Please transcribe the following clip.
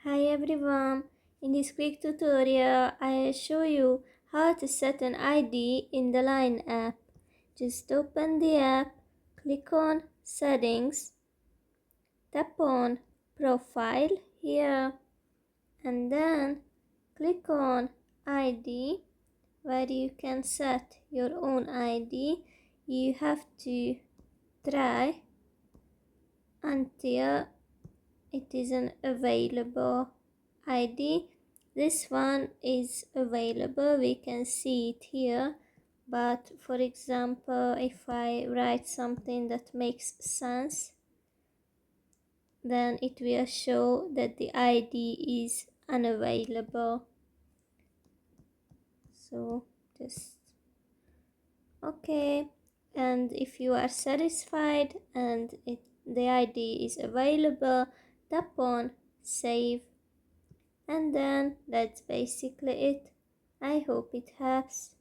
Hi everyone, in this quick tutorial I'll show you how to set an ID in the Line app. Just open the app, click on Settings, tap on Profile here and then click on ID where you can set your own ID. You have to try until it is an available ID. This one is available, we can see it here, but for example if I write something that makes sense, then it will show that the ID is unavailable. So just okay, and if you are satisfied and the ID is available, tap on Save. And then that's basically it. I hope it helps.